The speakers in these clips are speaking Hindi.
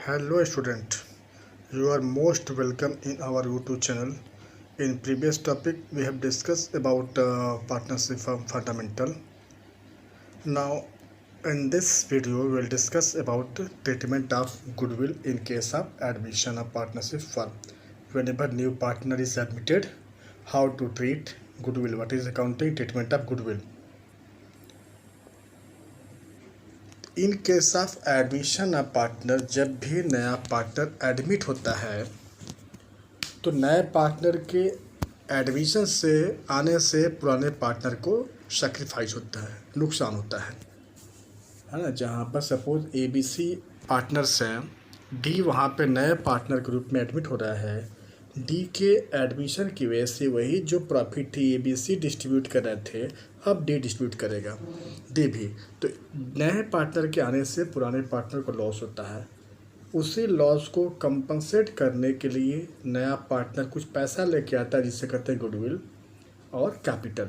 Hello student, you are most welcome in our YouTube channel. In previous topic we have discussed about partnership fundamental. Now in this video we will discuss about treatment of goodwill in case of admission of partnership firm. Whenever new partner is admitted, how to treat goodwill, what is accounting treatment of goodwill. In case of admission of partner, जब भी नया पार्टनर एडमिट होता है तो नए पार्टनर के एडमिशन से आने से पुराने पार्टनर को सेक्रीफाइस होता है, नुकसान होता है ना। जहाँ पर सपोज ABC पार्टनर्स हैं, D वहाँ पे नए पार्टनर के रूप में एडमिट हो रहा है। D के एडमिशन की वजह से वही जो प्रॉफिट थी ABC डिस्ट्रीब्यूट कर रहे थे, अब D डिस्ट्रीब्यूट करेगा, D भी। तो नए पार्टनर के आने से पुराने पार्टनर को लॉस होता है। उसी लॉस को कंपनसेट करने के लिए नया पार्टनर कुछ पैसा लेके आता है, जिसे कहते हैं गुडविल और capital.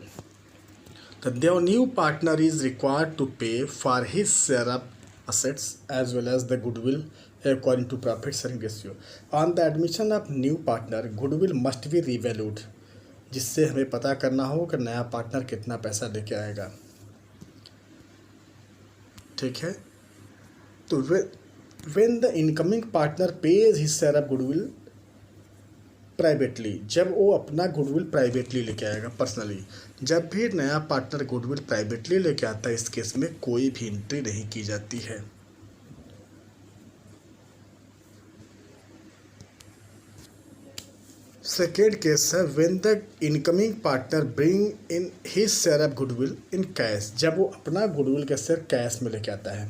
The new partner is required to pay for his share of assets as well as the goodwill according to profit sharing ratio. On the admission of new partner, goodwill must be revalued, जिससे हमें पता करना हो कि नया पार्टनर कितना पैसा लेके आएगा। ठीक है, तो when the incoming partner pays his share of goodwill privately, जब वो अपना गुडविल प्राइवेटली लेके आएगा पर्सनली। जब भी नया पार्टनर गुडविल प्राइवेटली लेके आता है, इस केस में कोई भी एंट्री नहीं की जाती है। सेकेंड केस है when the incoming partner bring in his share of goodwill in cash, जब वो अपना गुडविल का शेयर कैश में लेके आता है।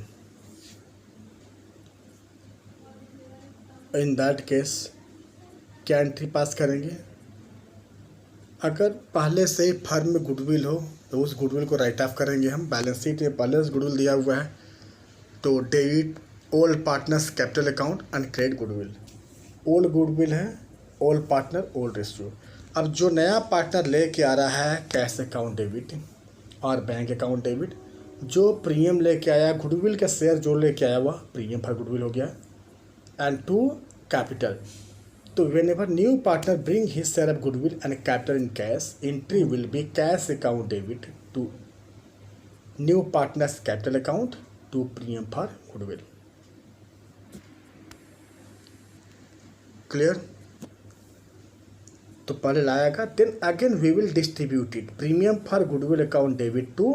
इन दैट केस क्या एंट्री पास करेंगे? अगर पहले से ही फर्म में गुडविल हो तो उस गुडविल को राइट ऑफ करेंगे हम। बैलेंस शीट में पहले से गुडविल दिया हुआ है तो debit old partners capital account and credit goodwill. Old goodwill है, ओल्ड पार्टनर ओल्ड रेशियो। अब जो नया पार्टनर लेके आ रहा है कैश अकाउंट डेबिट और बैंक अकाउंट डेबिट। जो प्रीमियम लेके आया, गुडविल का शेयर जो लेके आया वह प्रीमियम फॉर गुडविल हो गया एंड टू कैपिटल। तो whenever new partner bring his share of goodwill and capital in cash, entry will be cash account debit to new partner's capital account to premium for goodwill. Clear? तो पहले लाएगा, then again we will distribute it premium for goodwill account debit to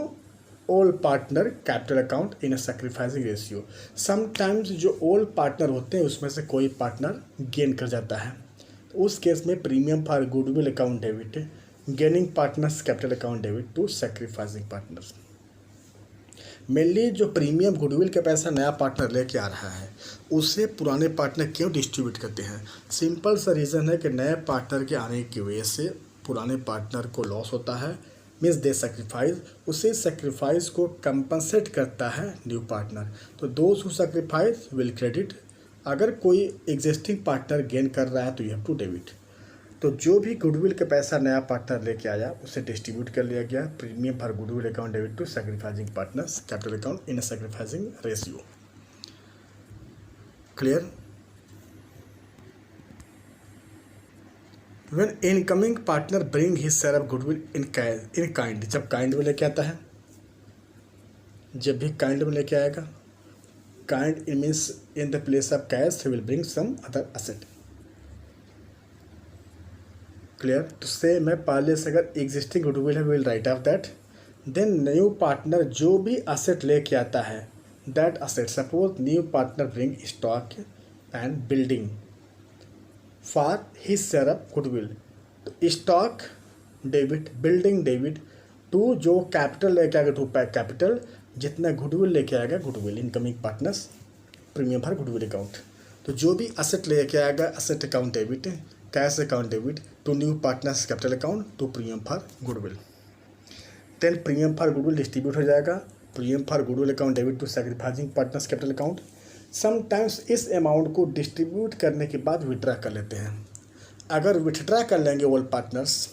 all partner capital account in a sacrificing ratio. Sometimes जो all partner होते हैं उसमें से कोई पार्टनर गेन कर जाता है, तो उस केस में premium for goodwill account debit gaining partners capital account debit to sacrificing partners. Mainly जो प्रीमियम गुडविल का पैसा नया पार्टनर लेके आ रहा है उसे पुराने पार्टनर क्यों डिस्ट्रीब्यूट करते हैं? सिंपल सा रीज़न है कि नए पार्टनर के आने की वजह से पुराने पार्टनर को लॉस होता है, मीन्स दे सेक्रीफाइस। उसी सेक्रीफाइस को कंपनसेट करता है न्यू पार्टनर। तो those who sacrifice will credit. अगर कोई एग्जिस्टिंग पार्टनर गेन कर रहा है तो यू हैव टू डेबिट। तो जो भी गुडविल का पैसा नया पार्टनर लेके आया उसे डिस्ट्रीब्यूट कर लिया गया premium for goodwill account debit to sacrificing partners capital account in a sacrificing ratio. Clear? When incoming partner bring his share of goodwill in kind, जब काइंड में लेके आता है, जब भी काइंड में लेके आएगा, kind it means in the place of cash he will bring some other asset. Clear? तो से मैं पहले से अगर एग्जिस्टिंग गुडविल है will write off that. Then new partner जो भी असेट लेके आता है that asset, suppose new partner bring stock and building for his share of goodwill, तो stock debit building debit to जो कैपिटल लेके आएगा टू पैक कैपिटल, जितना गुडविल लेके आएगा goodwill incoming partners premium for goodwill account. तो जो भी असेट लेके आएगा asset account debit cash account debit to new partners capital account to premium for goodwill. Then premium for goodwill distribute हो जाएगा premium for goodwill account debit to sacrificing partners capital account. Sometimes इस अमाउंट को डिस्ट्रीब्यूट करने के बाद विड्रा कर लेते हैं। अगर विड्रा कर लेंगे all partners,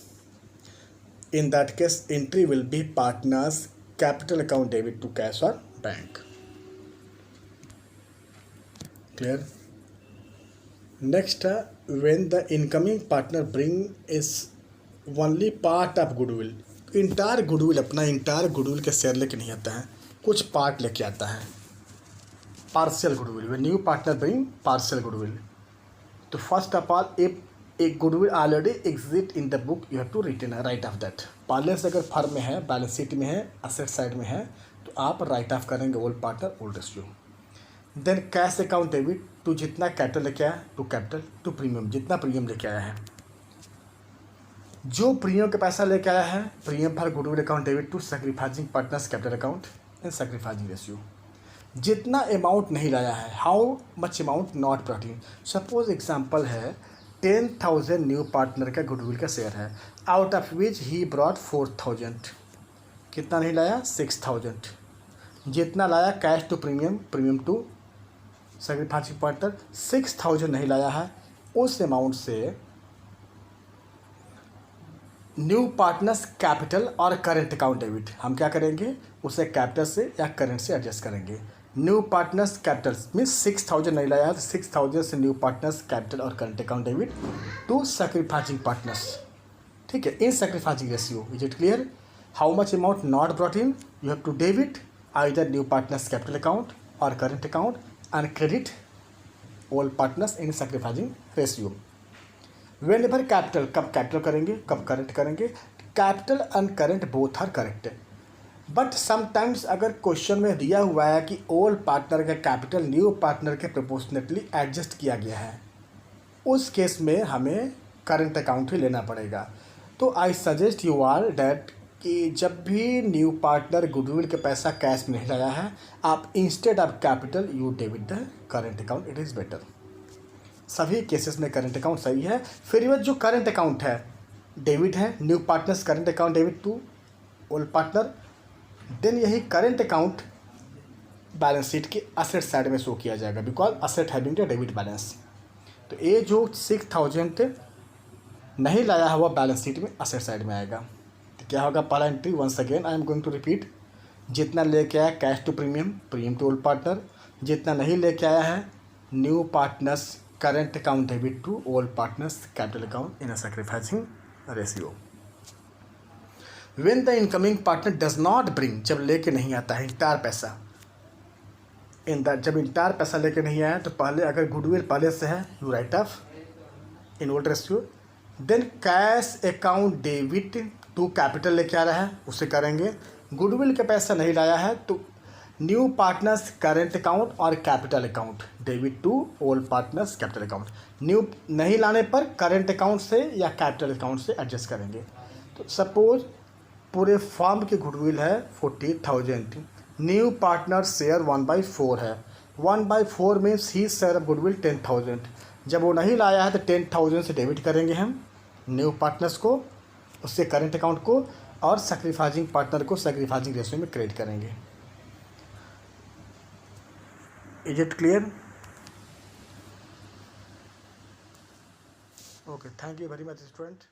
in that case entry will be partners capital account debit to cash और बैंक। क्लियर? नेक्स्ट है when the incoming partner bring is only part of goodwill. Entire goodwill, अपना इंटायर गुडविल के शेयर लेके नहीं आता है, कुछ पार्ट लेके आता है, partial goodwill. When new partner bring partial goodwill, तो फर्स्ट ऑफ ऑल इफ एक goodwill already exist in the book you have to return write off that. पहले से अगर फर्म में है, बैलेंस शीट में है, असेट साइड में है, तो आप राइट ऑफ करेंगे old partner old ratio. Then cash account debit to जितना कैपिटल लेके आया, टू कैपिटल टू प्रीमियम, जितना प्रीमियम लेके आया है, जो प्रीमियम का पैसा लेके आया है, premium for goodwill account debit to sacrificing partners capital account and sacrificing ratio. जितना अमाउंट नहीं लाया है, how much amount not brought in. Suppose example है 10,000 न्यू पार्टनर का गुडविल का शेयर है, out of which he brought 4,000। कितना नहीं लाया, 6,000। जितना लाया cash to premium, premium to sacrificing partner, 6,000 नहीं लाया है। उस अमाउंट से न्यू पार्टनर्स कैपिटल और करंट अकाउंट डेबिट हम क्या करेंगे, उसे कैपिटल से या करंट से एडजस्ट करेंगे। न्यू पार्टनर्स कैपिटल मीन्स 6,000 नहीं लाया है, तो 6,000 से न्यू पार्टनर्स कैपिटल और current account debit to sacrificing partners. ठीक है, in sacrificing ratio. Is it clear? How much amount not brought in, you have to debit either new partners capital account और current account and credit all partners in sacrificing ratio. Whenever capital, कब कैपिटल करेंगे, कब करंट करेंगे, capital and current both are correct. But sometimes अगर क्वेश्चन में दिया हुआ है कि ओल्ड पार्टनर का कैपिटल न्यू पार्टनर के प्रोपोर्शनेटली एडजस्ट किया गया है, उस केस में हमें करंट अकाउंट ही लेना पड़ेगा। तो I suggest you are that कि जब भी न्यू पार्टनर गुडविल के पैसा कैश में नहीं लाया है, आप instead of capital you debit the current account, it is better. सभी केसेस में करंट अकाउंट सही है। फिर ये जो करंट अकाउंट है डेबिट है, new partners current account debit to old partner, then यही करंट अकाउंट बैलेंस शीट के असेट साइड में शो किया जाएगा, because asset having the debit balance. तो ये जो 6,000 नहीं लाया हुआ बैलेंस शीट में असेट साइड में आएगा। तो क्या होगा, पहला entry, once again I am going to repeat, जितना लेके आया cash to premium, premium to old partner, जितना नहीं लेके आया है new partners current account debit to old partners capital account in a sacrificing ratio. When the incoming partner does not bring, जब लेके नहीं आता है इंटायर पैसा, इन दैट जब इंटायर पैसा लेके नहीं आया, तो पहले अगर गुडविल पहले से है you write off in old ratio. Then cash account debit to capital लेके आ रहा है, उसे करेंगे। गुडविल का पैसा नहीं लाया है तो न्यू पार्टनर्स करंट अकाउंट और capital account debit to old partners capital account. New नहीं लाने पर करंट अकाउंट से या कैपिटल अकाउंट से एडजस्ट करेंगे। तो सपोज पूरे फर्म की गुडविल है 40,000, न्यू पार्टनर शेयर 1/4 है, 1/4 means he share of goodwill 10,000। जब वो नहीं लाया है तो 10,000 से डेबिट करेंगे हम न्यू पार्टनर्स को, उससे करंट अकाउंट को, और सैक्रिफाइसिंग पार्टनर को सैक्रिफाइसिंग रेशियो में क्रेडिट करेंगे। Is it clear? Okay, thank you very much student.